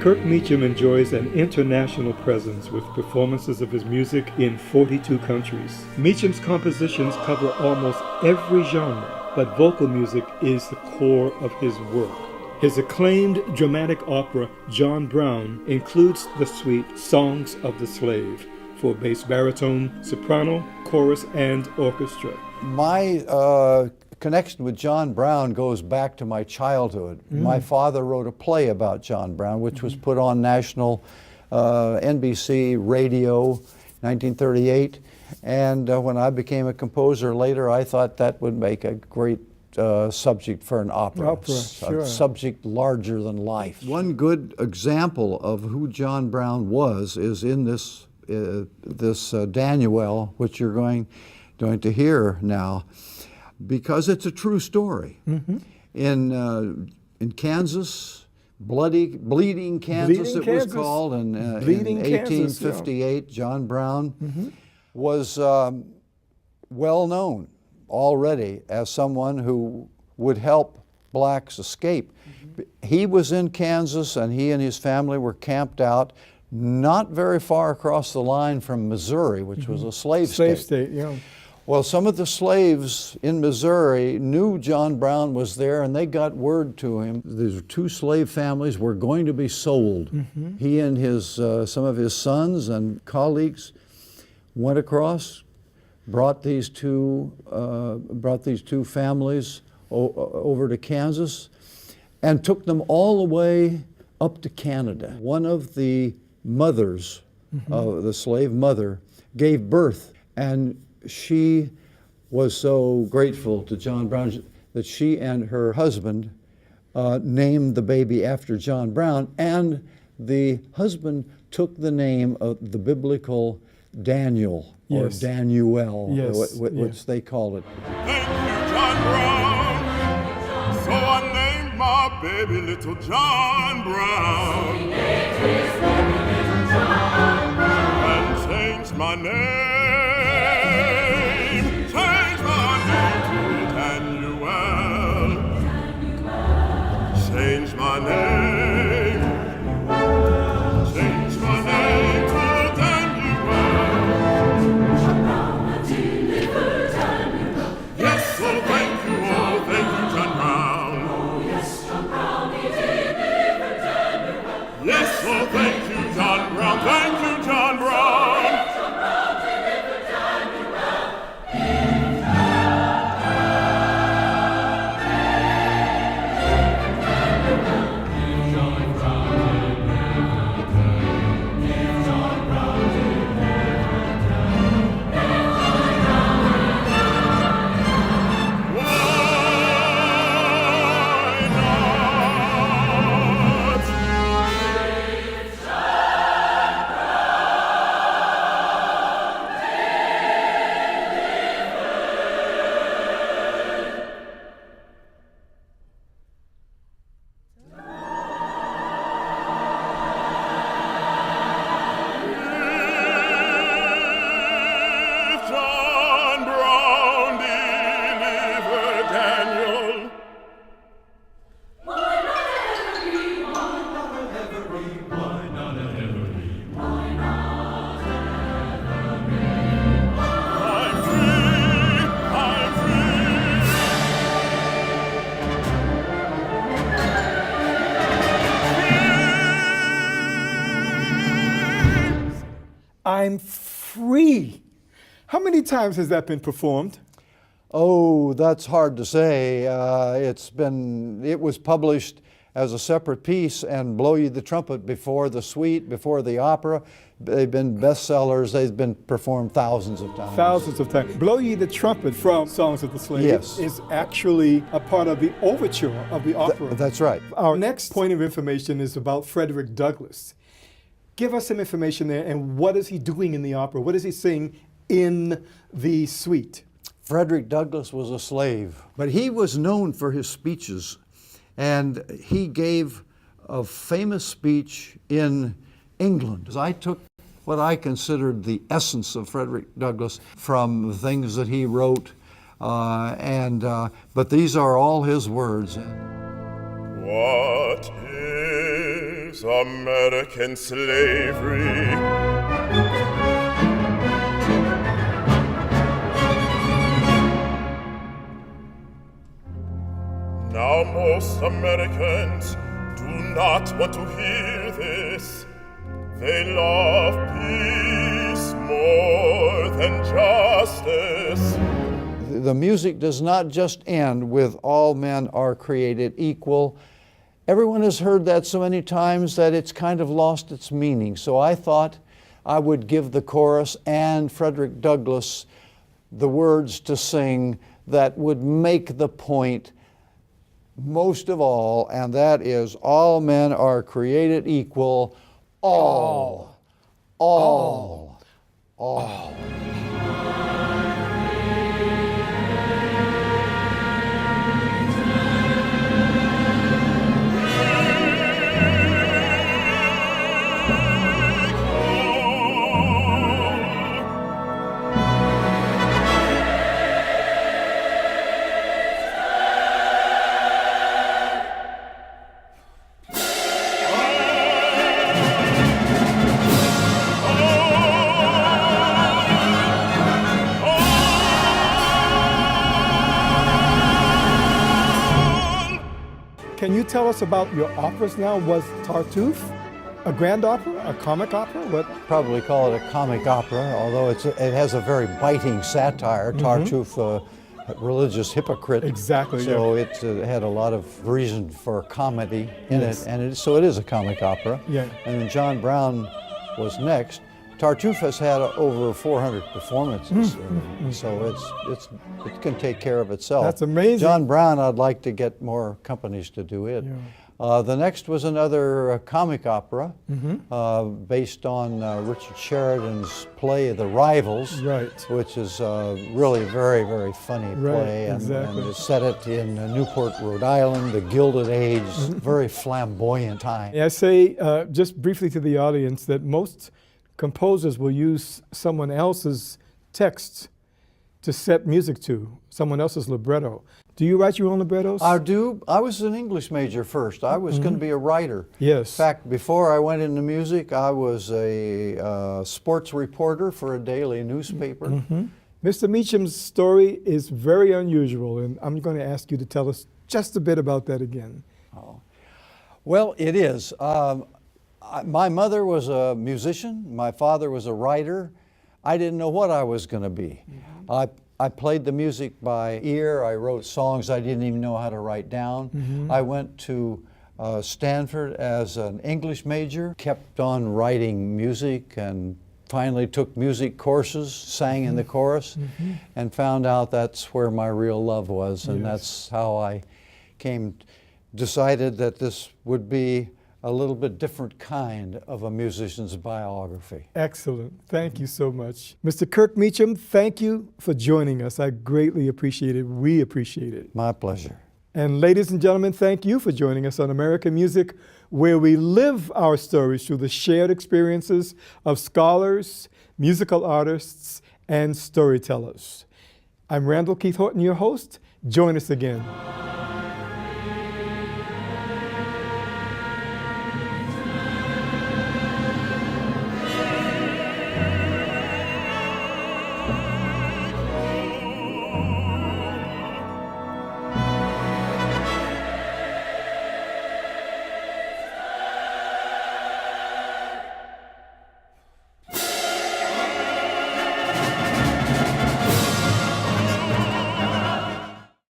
Kirk Mechem enjoys an international presence with performances of his music in 42 countries. Mechem's compositions cover almost every genre, but vocal music is the core of his work. His acclaimed dramatic opera, John Brown, includes the suite Songs of the Slave for bass baritone, soprano, chorus, and orchestra. My connection with John Brown goes back to my childhood. My father wrote a play about John Brown, which was put on national NBC radio, 1938. And when I became a composer later, I thought that would make a great subject for an opera. Sure. A subject larger than life. One good example of who John Brown was is in this Daniel, which you're going to hear now, because it's a true story. In Kansas, bleeding Kansas, it was called, in 1858, John Brown was well known already as someone who would help blacks escape. He was in Kansas, and he and his family were camped out not very far across the line from Missouri, which was a slave state. Yeah. Well, some of the slaves in Missouri knew John Brown was there, and they got word to him. These two slave families were going to be sold. He and some of his sons and colleagues went across, brought these two families over to Kansas, and took them all the way up to Canada. One of the mothers, the slave mother, gave birth, and she was so grateful to John Brown that she and her husband named the baby after John Brown, and the husband took the name of the biblical Daniel, or Daniel, which they called it. Thank you, John Brown. So I named my baby little John Brown. He named his baby little John Brown. And changed my name. Change my name, change my name to Daniel. Yes, oh thank you, John Brown. Oh yes, John Brown, he delivered Daniel. Yes, oh thank you, John Brown, thank you, John Brown. John Brown delivered Daniel. I'm free. How many times has that been performed? Oh, that's hard to say. It was published as a separate piece, and Blow Ye the Trumpet before the suite, before the opera. They've been bestsellers. They've been performed thousands of times. Thousands of times. Blow Ye the Trumpet from Songs of the Slave is actually a part of the overture of the opera. That's right. Our next point of information is about Frederick Douglass. Give us some information there, and what is he doing in the opera? What does he sing in the suite? Frederick Douglass was a slave, but he was known for his speeches, and he gave a famous speech in England. I took what I considered the essence of Frederick Douglass from the things that he wrote, but these are all his words. What is is American slavery. Now most Americans do not want to hear this. They love peace more than justice. The music does not just end with all men are created equal. Everyone has heard that so many times that it's kind of lost its meaning. So I thought I would give the chorus and Frederick Douglass the words to sing that would make the point most of all, and that is all men are created equal. All. Can you tell us about your operas now? Was Tartuffe a grand opera, a comic opera? What? Probably call it a comic opera, although it has a very biting satire. Tartuffe, a religious hypocrite. Exactly. So it had a lot of reason for comedy in it, and so it is a comic opera. Yeah. And then John Brown was next. Tartuffe has had over 400 performances, so it can take care of itself. That's amazing. John Brown, I'd like to get more companies to do it. Yeah. The next was another comic opera based on Richard Sheridan's play The Rivals, which is really very, very funny play. Exactly. And it set it in Newport, Rhode Island, the Gilded Age, very flamboyant time. I say just briefly to the audience that most composers will use someone else's text to set music to, someone else's libretto. Do you write your own librettos? I do. I was an English major first. I was going to be a writer. Yes. In fact, before I went into music, I was a sports reporter for a daily newspaper. Mr. Mechem's story is very unusual, and I'm going to ask you to tell us just a bit about that again. Well, it is. My mother was a musician. My father was a writer. I didn't know what I was going to be. I played the music by ear. I wrote songs I didn't even know how to write down. I went to Stanford as an English major, kept on writing music, and finally took music courses, sang in the chorus, and found out that's where my real love was. And that's how I decided that this would be a little bit different kind of a musician's biography. Excellent. Thank you so much. Mr. Kirk Mechem, thank you for joining us. I greatly appreciate it. We appreciate it. My pleasure. And ladies and gentlemen, thank you for joining us on American Music, where we live our stories through the shared experiences of scholars, musical artists, and storytellers. I'm Randall Keith Horton, your host. Join us again.